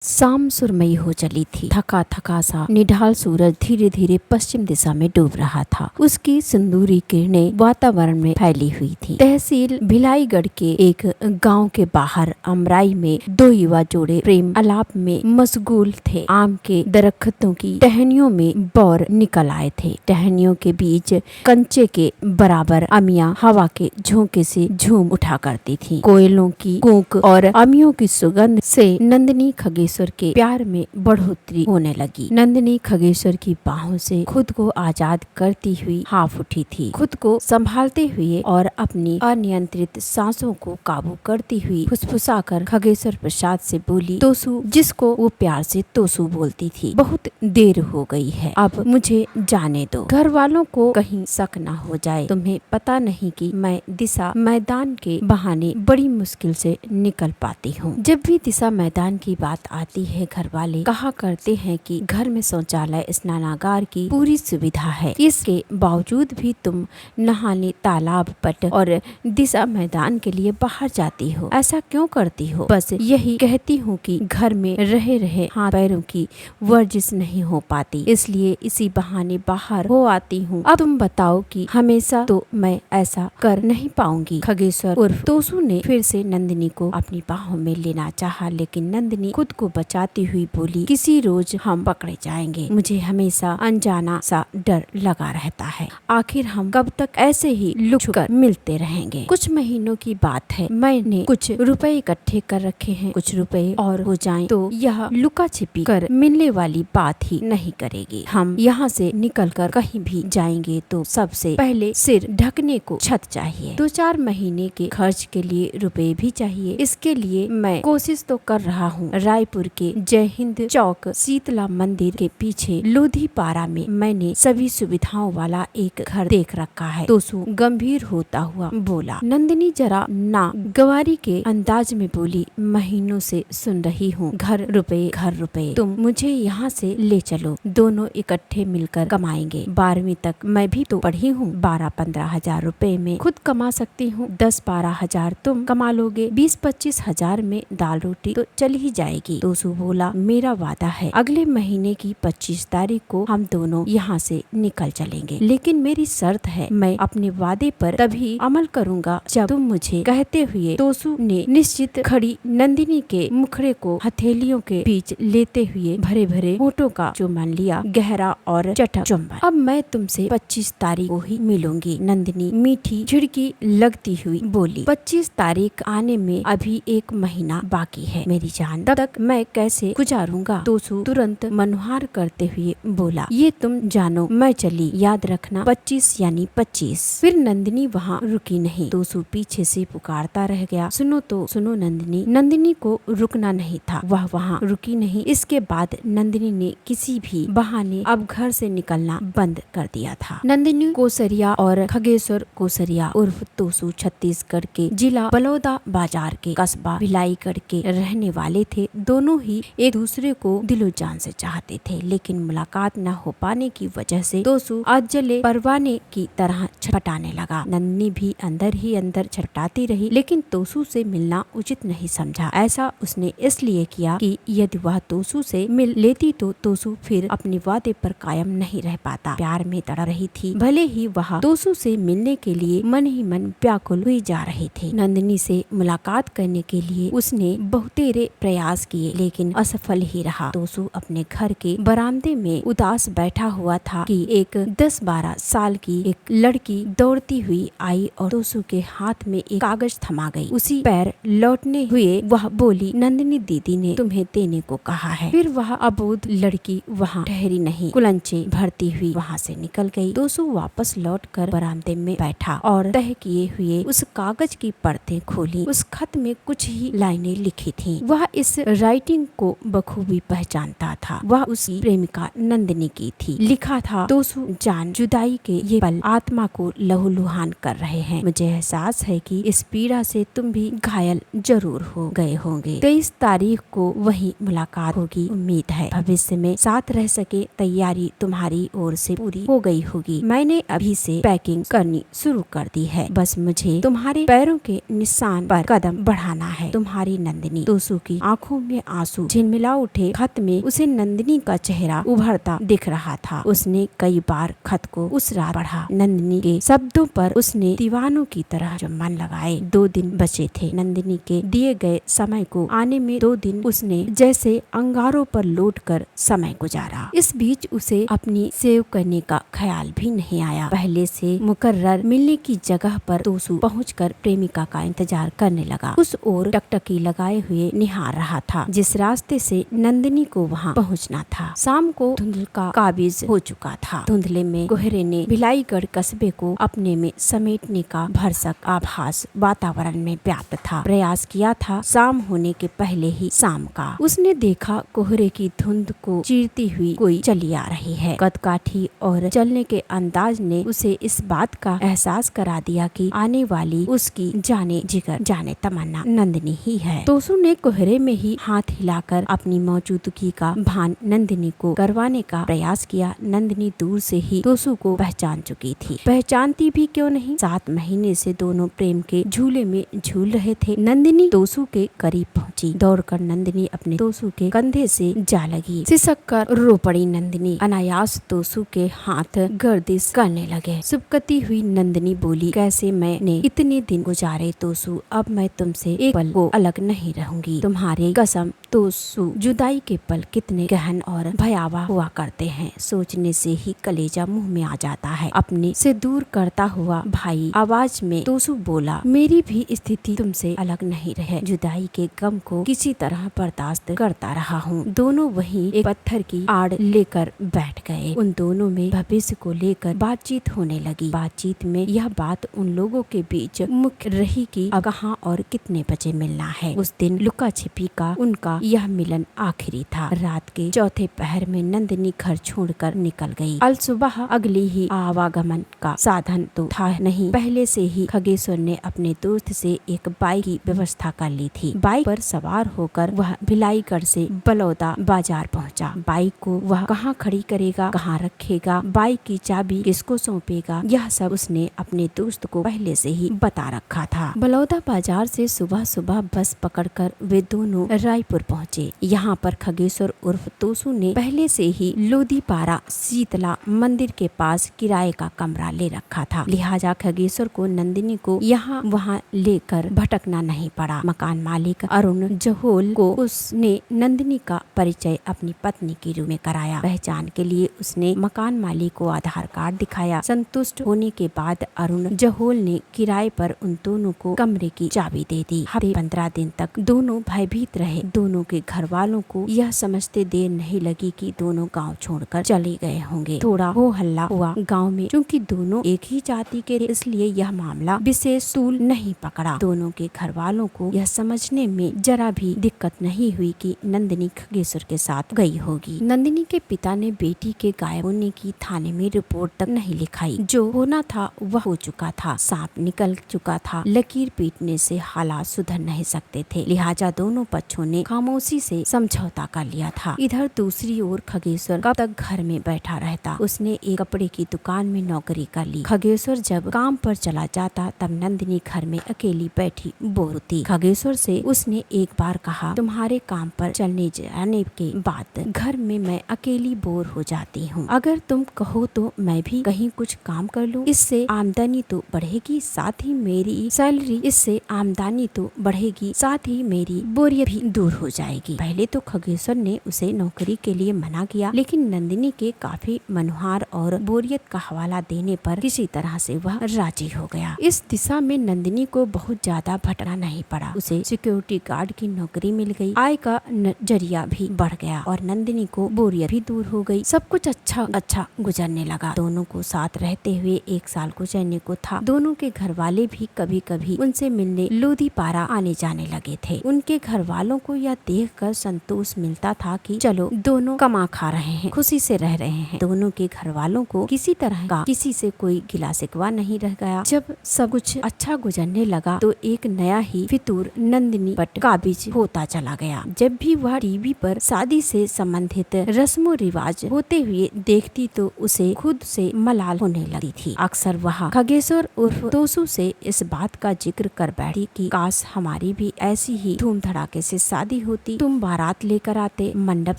शाम सुरमई हो चली थी। थका थका सा निढाल सूरज धीरे धीरे पश्चिम दिशा में डूब रहा था। उसकी सिंदूरी किरणें वातावरण में फैली हुई थी। तहसील भिलाईगढ़ के एक गांव के बाहर अमराई में दो युवा जोड़े प्रेम आलाप में मशगूल थे। आम के दरख्तों की टहनियों में बौर निकल आए थे। टहनियों के बीच कंचे के बराबर अमियां हवा के झोंके से झूम उठा करती थीं। कोयलों की कूक और अमियों की सुगंध से नंदिनी खगेश्वर के प्यार में बढ़ोतरी होने लगी। नंदिनी खगेश्वर की बाहों से खुद को आजाद करती हुई हाफ उठी थी। खुद को संभालते हुए और अपनी अनियंत्रित सांसों को काबू करती हुई फुसफुसाकर खगेश्वर प्रसाद से बोली, तोसू, जिसको वो प्यार से तोसू बोलती थी, बहुत देर हो गई है, अब मुझे जाने दो। घर वालों को कहीं शक न हो जाए। तुम्हें पता नहीं कि मैं दिशा मैदान के बहाने बड़ी मुश्किल से निकल पाती हूँ। जब भी दिशा मैदान की बात आती है, घर वाले कहा करते हैं कि घर में शौचालय स्नानागार की पूरी सुविधा है, इसके बावजूद भी तुम नहाने तालाब पट और दिशा मैदान के लिए बाहर जाती हो। ऐसा क्यों करती हो? बस यही कहती हूँ कि घर में रहे रहे हाथ पैरों की वर्जिश नहीं हो पाती, इसलिए इसी बहाने बाहर हो आती हूँ। अब तुम बताओ कि हमेशा तो मैं ऐसा कर नहीं पाऊंगी। खगेश्वर उर्फ तोसू ने फिर से नंदिनी को अपनी बाहों में लेना चाहा, लेकिन नंदिनी खुद को बचाती हुई बोली, किसी रोज हम पकड़े जाएंगे। मुझे हमेशा अनजाना सा डर लगा रहता है। आखिर हम कब तक ऐसे ही लुक कर मिलते रहेंगे? कुछ महीनों की बात है, मैंने कुछ रुपए इकट्ठे कर रखे हैं। कुछ रुपए और हो जाएं तो यह लुका छिपी कर मिलने वाली बात ही नहीं करेगी। हम यहाँ से निकलकर कहीं भी जाएंगे तो सबसे पहले सिर ढकने को छत चाहिए। 2-4 महीने के खर्च के लिए रुपए भी चाहिए। इसके लिए मैं कोशिश तो कर रहा हूँ। रायपुर के जय हिंद चौक शीतला मंदिर के पीछे लोधीपारा में मैंने सभी सुविधाओं वाला एक घर देख रखा है। तोसू गंभीर होता हुआ बोला। नंदिनी जरा ना गवारी के अंदाज में बोली, महीनों से सुन रही हूँ, घर रुपए, तुम मुझे यहाँ से ले चलो, दोनों इकट्ठे मिलकर कमाएंगे। 12वीं तक मैं भी तो पढ़ी हूँ। 12-15 हजार रुपए में खुद कमा सकती हूँ। 10-12 हजार तुम कमा लोगे। 20-25 हजार में दाल रोटी तो चल ही जाएगी। तोसू बोला, मेरा वादा है, अगले महीने की 25 तारीख को हम दोनों यहाँ से निकल चलेंगे, लेकिन मेरी शर्त है, मैं अपने वादे पर तभी अमल करूँगा जब तुम मुझे कहते हुए तोसू ने निश्चित खड़ी नंदिनी के मुखड़े को हथेलियों के बीच लेते हुए भरे भरे होठों का चुम्बन लिया, गहरा और चटक चुम्बन। अब मैं तुमसे 25 तारीख को ही मिलूंगी। नंदिनी मीठी झिड़की लगती हुई बोली, 25 तारीख आने में अभी 1 महीना बाकी है मेरी जान, तब तक मैं कैसे गुजारूंगा? तोसू तुरंत मनुहार करते हुए बोला, ये तुम जानो, मैं चली, याद रखना 25 यानी 25। फिर नंदिनी वहाँ रुकी नहीं। तोसू पीछे से पुकारता रह गया, सुनो तो सुनो नंदिनी। नंदिनी को रुकना नहीं था, वह वहाँ रुकी नहीं। इसके बाद नंदिनी ने किसी भी बहाने अब घर से निकलना बंद कर दिया था। नंदिनी कोसरिया और खगेश्वर कोसरिया उर्फ तोसू छत्तीसगढ़ के जिला बलौदा बाजार के कस्बा भिलाईगढ़ के रहने वाले थे। दोनों ही एक दूसरे को दिलो जान से चाहते थे, लेकिन मुलाकात न हो पाने की वजह से तोसू आज जले परवाने की तरह छटपटाने लगा। नंदिनी भी अंदर ही अंदर छटपटाती रही, लेकिन तोसू से मिलना उचित नहीं समझा। ऐसा उसने इसलिए किया कि यदि वह तोसू से मिल लेती तो तोसू फिर अपने वादे पर कायम नहीं रह पाता। प्यार में तड़प रही थी, भले ही वह तोसू से मिलने के लिए मन ही मन व्याकुल हुई जा रही थी। नंदिनी से मुलाकात करने के लिए उसने बहुतेरे प्रयास किए, लेकिन असफल ही रहा। तोसू अपने घर के बरामदे में उदास बैठा हुआ था कि एक 10-12 साल की एक लड़की दौड़ती हुई आई और तोसू के हाथ में एक कागज थमा गई। उसी पैर लौटने हुए वह बोली, नंदिनी दीदी ने तुम्हें देने को कहा है। फिर वह अबोध लड़की वहाँ ठहरी नहीं, कुलंचे भरती हुई वहाँ से निकल गई। तोसू वापस लौटकर बरामदे में बैठा और तह किए हुए उस कागज की परतें खोली। उस खत में कुछ ही लाइनें लिखी थीं। वह इस राइटिंग को बखूबी पहचानता था। वह उसकी प्रेमिका नंदिनी की थी। लिखा था, तोसू जान, जुदाई के ये पल आत्मा को लहूलुहान कर रहे हैं। मुझे एहसास है कि इस पीड़ा से तुम भी घायल जरूर हो गए होंगे। 23 तारीख को वही मुलाकात होगी। उम्मीद है भविष्य में साथ रह सके। तैयारी तुम्हारी ओर से पूरी हो गई होगी। मैंने अभी से पैकिंग करनी शुरू कर दी है। बस मुझे तुम्हारे पैरों के निशान पर कदम बढ़ाना है। तुम्हारी नंदिनी। तोसू की आंखों में आंसू झिलमिला उठे। खत में उसे नंदिनी का चेहरा उभरता दिख रहा था। उसने कई बार खत को उस रात पढ़ा। नंदिनी के शब्दों पर उसने दीवानों की तरह जो मन लगाए। 2 दिन बचे थे। नंदिनी के दिए गए समय को आने में 2 दिन उसने जैसे अंगारों पर लौटकर समय गुजारा। इस बीच उसे अपनी सेव करने का ख्याल भी नहीं आया। पहले से मुकर्रर मिलने की जगह पर तोसू पहुंचकर प्रेमिका का इंतजार करने लगा। उस ओर टकटकी लगाए हुए निहार रहा था जिस रास्ते से नंदिनी को वहां पहुंचना था। शाम को धुंधल का काबिज हो चुका था। धुंधले में कोहरे ने भिलाईगढ़ कस्बे को अपने में समेटने का भरसक आभास वातावरण में व्याप्त था। प्रयास किया था शाम होने के पहले ही शाम का। उसने देखा कोहरे की धुंध को चीरती हुई कोई चली आ रही है। कदकाठी और चलने के अंदाज ने उसे इस बात का एहसास करा दिया कि आने वाली उसकी जाने जिगर जाने तमन्ना नंदिनी ही है। तोसू ने कोहरे में ही हाथ हिलाकर अपनी मौजूदगी का भान नंदिनी को करवाने का प्रयास किया। नंदिनी दूर से ही तोसू को पहचान चुकी थी। पहचानती भी क्यों नहीं, 7 महीने से दोनों प्रेम के झूले में झूल रहे थे। नंदिनी तोसू के करीब पहुंची। दौड़कर नंदिनी अपने तोसू के कंधे से जा लगी। सिसक कर रो पड़ी नंदिनी। अनायास तोसू के हाथ गर्दिश करने लगे। सुबकती हुई नंदिनी बोली, कैसे मैंने इतने दिन गुजारे तोसू, अब मैं तुमसे एक पल को अलग नहीं रहूंगी। तुम्हारी कसम तोसू, जुदाई के पल कितने गहन और भयावह हुआ करते हैं, सोचने से ही कलेजा मुंह में आ जाता है। अपने से दूर करता हुआ भाई आवाज में तोसू बोला, मेरी भी स्थिति तुमसे अलग नहीं रहे। जुदाई के गम को किसी तरह बर्दाश्त करता रहा हूँ। दोनों वहीं एक पत्थर की आड़ लेकर बैठ गए। उन दोनों में भविष्य को लेकर बातचीत होने लगी। बातचीत में यह बात उन लोगों के बीच मुख्य रही कि अब कहाँ और कितने बजे मिलना है। उस दिन लुका छिपी का उनका यह मिलन आखिरी था। रात के चौथे पहर में नंदिनी घर छोड़कर निकल गई। अल सुबह अगली ही आवागमन का साधन तो था नहीं। पहले से ही खगेश्वर ने अपने दोस्त से एक बाइक की व्यवस्था कर ली थी। बाइक पर सवार होकर वह भिलाईगढ़ से बलौदा बाजार पहुंचा। बाइक को वह कहाँ खड़ी करेगा, कहाँ रखेगा, बाइक की चाबी किसको सौंपेगा, यह सब उसने अपने दोस्त को पहले से ही बता रखा था। बलौदा बाजार से सुबह सुबह बस पकड़कर वे दोनों रायपुर पहुँचे। यहाँ पर खगेश्वर उर्फ तोसू ने पहले से ही लोदीपारा शीतला मंदिर के पास किराए का कमरा ले रखा था। लिहाजा खगेश्वर को नंदिनी को यहाँ वहाँ लेकर भटकना नहीं पड़ा। मकान मालिक अरुण जहोल को उसने नंदिनी का परिचय अपनी पत्नी के रूप में कराया। पहचान के लिए उसने मकान मालिक को आधार कार्ड दिखाया। संतुष्ट होने के बाद अरुण जहोल ने किराए पर उन दोनों को कमरे की चाबी दे दी। हफ्ते 15 दिन तक दोनों भयभीत रहे। दोनों के घर वालों को यह समझते देर नहीं लगी कि दोनों गांव छोड़कर चले गए होंगे। थोड़ा हो हल्ला हुआ गांव में। चूंकि दोनों एक ही जाति के इसलिए यह मामला विशेष तूल नहीं पकड़ा। दोनों के घर वालों को यह समझने में जरा भी दिक्कत नहीं हुई कि नंदिनी खगेश्वर के साथ गई होगी। नंदिनी के पिता ने बेटी के गायब होने की थाने में रिपोर्ट तक नहीं लिखाई। जो होना था वह हो चुका था। सांप निकल चुका था। लकीर पीटने से हालात सुधर नहीं सकते थे। लिहाजा दोनों पक्षों ने खामोशी से समझौता कर लिया था। इधर दूसरी ओर खगेश्वर कब तक घर में बैठा रहता। उसने एक कपड़े की दुकान में नौकरी कर ली। खगेश्वर जब काम पर चला जाता तब नंदिनी घर में अकेली बैठी बोर होती। खगेश्वर से उसने एक बार कहा, तुम्हारे काम पर चलने जाने के बाद घर में मैं अकेली बोर हो जाती हूँ। अगर तुम कहो तो मैं भी कहीं कुछ काम कर लूँ। इससे आमदनी तो बढ़ेगी, साथ ही मेरी सैलरी, इससे आमदनी तो बढ़ेगी, साथ ही मेरी बोरियत भी दूर हो जाएगी। पहले तो खगेश्वर ने उसे नौकरी के लिए मना किया, लेकिन नंदिनी के काफी मनोहार और बोरियत का हवाला देने पर किसी तरह से वह राजी हो गया। इस दिशा में नंदिनी को बहुत ज्यादा भटकना नहीं पड़ा। उसे सिक्योरिटी गार्ड की नौकरी मिल गई। आय का जरिया भी बढ़ गया और नंदिनी को बोरियत भी दूर हो गई। सब कुछ अच्छा गुजरने लगा। दोनों को साथ रहते हुए 1 साल गुजरने को था। दोनों के घर वाले भी कभी कभी उनसे मिलने लोदीपारा आने जाने लगे थे। उनके घर वालों को यह देखकर संतोष मिलता था कि चलो दोनों कमा खा रहे हैं, खुशी से रह रहे हैं। दोनों के घर वालों को किसी तरह का किसी से कोई गिला शिकवा नहीं रह गया। जब सब कुछ अच्छा गुजरने लगा तो एक नया ही फितूर नंदिनी पर काबिज होता चला गया। जब भी वह टीवी पर शादी से संबंधित रस्मों रिवाज होते हुए देखती तो उसे खुद से मलाल होने लगती थी। अक्सर वह खगेश्वर उर्फ तोसू से इस बात का जिक्र कर बैठी कि काश हमारी भी ऐसी ही धूम धड़ाके से शादी होती, तुम बारात लेकर आते, मंडप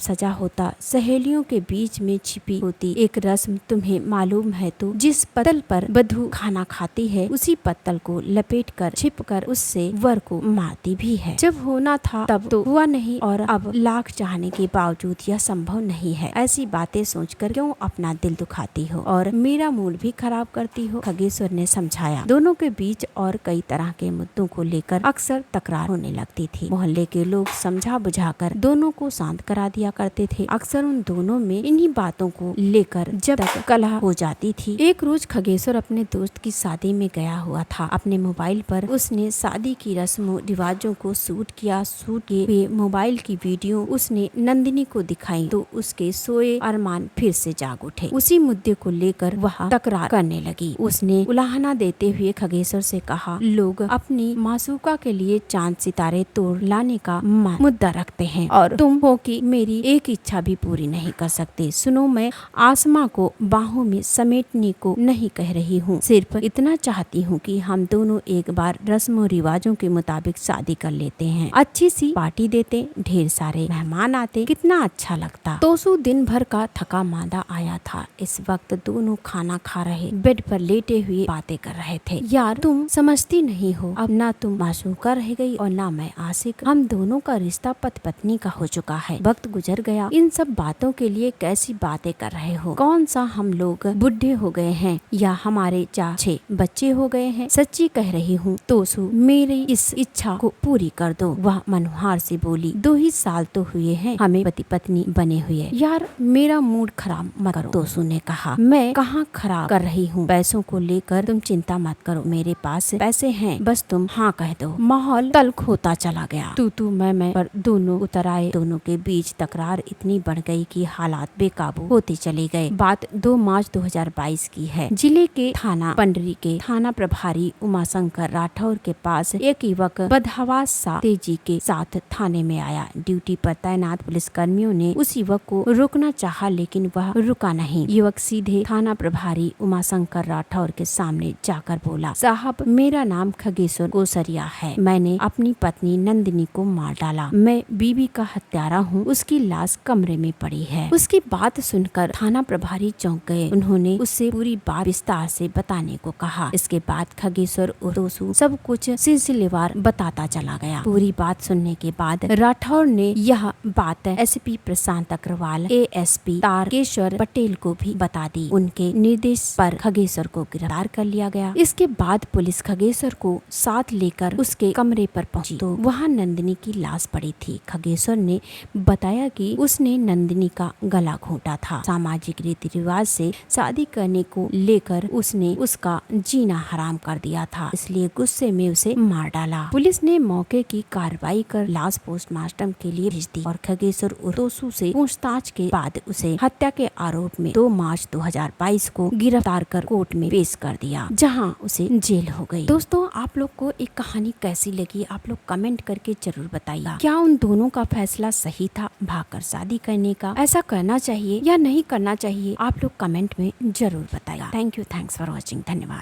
सजा होता, सहेलियों के बीच में छिपी होती एक रस्म तुम्हें मालूम है तो जिस पत्तल पर वधू खाना खाती है उसी पत्तल को लपेटकर छिपकर उससे वर को मारती भी है। जब होना था तब तो हुआ नहीं और अब लाख चाहने के बावजूद यह संभव नहीं है। ऐसी बातें सोचकर क्यों अपना दिल दुखाती हो और मेरा मूड भी खराब करती हो, खगेश्वर ने समझाया। दोनों के बीच और कई तरह के मुद्दों को लेकर अक्सर तकरार होने लगती थी। मोहल्ले के लोग समझा बुझाकर दोनों को शांत करा दिया करते थे। अक्सर उन दोनों में इन्हीं बातों को लेकर जब तक कलह हो जाती थी। एक रोज खगेश्वर अपने दोस्त की शादी में गया हुआ था। अपने मोबाइल पर उसने शादी की रस्मों रिवाजों को शूट किया। शूट किए हुए मोबाइल की वीडियो उसने नंदिनी को दिखाई तो उसके सोए अरमान फिर से जाग उठे। उसी मुद्दे को लेकर वह तकरार करने लगी। उसने उलाहना देते हुए खगेश्वर से कहा, लोग अपनी मासूका के लिए चांद सितारे तोड़ लाने का मुद्दा रखते हैं और तुम हो कि मेरी एक इच्छा भी पूरी नहीं कर सकते। सुनो, मैं आसमा को बाहों में समेटने को नहीं कह रही हूँ, सिर्फ इतना चाहती हूँ कि हम दोनों एक बार रस्मों रिवाजों के मुताबिक शादी कर लेते हैं। अच्छी सी पार्टी देते, ढेर सारे मेहमान आते, कितना अच्छा लगता। तोसू दिन भर का थका मांदा आया था। इस वक्त दोनों खाना खा रहे बेड पर लेटे हुए बातें कर रहे थे। यार तुम समझती नहीं हो, अब ना तुम मासूका रह गई और ना मैं आशिक। हम दोनों का रिश्ता पति पत्नी का हो चुका है। वक्त गुजर गया, इन सब बातों के लिए कैसी बातें कर रहे हो? कौन सा हम लोग बुढ़े हो गए हैं या हमारे 4-6 बच्चे हो गए हैं? सच्ची कह रही हूँ तोसू, मेरी इस इच्छा को पूरी कर दो। वह मनोहार से बोली, 2 ही साल तो हुए हैं हमें पति पत्नी बने हुए। यार मेरा मूड खराब मत करो, तोसू ने कहा। मैं कहाँ खराब कर रही हूँ, पैसों को लेकर तुम चिंता मत करो, मेरे पास पैसे हैं, बस तुम हाँ कह दो। माहौल तल्ख होता चला गया। तू मैं पर दोनों उतर आए। दोनों के बीच तकरार इतनी बढ़ गई कि हालात बेकाबू होते चले गए। बात 2 मार्च 2022 की है। जिले के थाना पंडरी के थाना प्रभारी उमाशंकर राठौर के पास एक युवक बदहवास सा तेजी के साथ थाने में आया। ड्यूटी पर तैनात पुलिस कर्मियों ने उस युवक को रोकना चाहा लेकिन वह रुका नहीं। युवक सीधे थाना प्रभारी उमाशंकर राठौर के सामने जाकर बोला, साहब मेरा नाम खगेश्वर गोसरिया है। मैंने अपनी पत्नी नंदिनी को मार डाला। मैं बीवी का हत्यारा हूँ। उसकी लाश कमरे में पड़ी है। उसकी बात सुनकर थाना प्रभारी चौंक गए। उन्होंने उससे पूरी बात विस्तार से बताने को कहा। इसके बाद खगेश्वर और तोसू सब कुछ सिलसिलेवार बताता चला गया। पूरी बात सुनने के बाद राठौर ने यह बात एसपी प्रशांत अग्रवाल, एएसपी तारकेश्वर पटेल को भी बता दी। उनके निर्देश पर खगेश्वर को गिरफ्तार कर लिया गया। इसके बाद पुलिस खगेश्वर को साथ लेकर उसके कमरे पर पहुंची तो वहां नंदिनी की लाश पड़ी थी। खगेश्वर ने बताया कि उसने नंदिनी का गला घोंटा था। सामाजिक रीति रिवाज से शादी करने को लेकर उसने उसका जीना हराम कर दिया था, इसलिए गुस्से में उसे मार डाला। पुलिस ने मौके की कार्रवाई कर लाश पोस्टमार्टम के लिए भेज दी और खगेश्वर और तोसू से पूछताछ के बाद उसे हत्या के आरोप में 2 मार्च 2022 को गिरफ्तार कर कोर्ट में पेश कर दिया, जहां उसे जेल हो गई। दोस्तों, आप लोग को एक कहानी कैसी लगी आप लोग कमेंट करके जरूर बताइएगा। क्या उन दोनों का फैसला सही था भागकर शादी करने का? ऐसा करना चाहिए या नहीं करना चाहिए? आप लोग कमेंट में जरूर बताइएगा। Thank you, thanks for watching, धन्यवाद।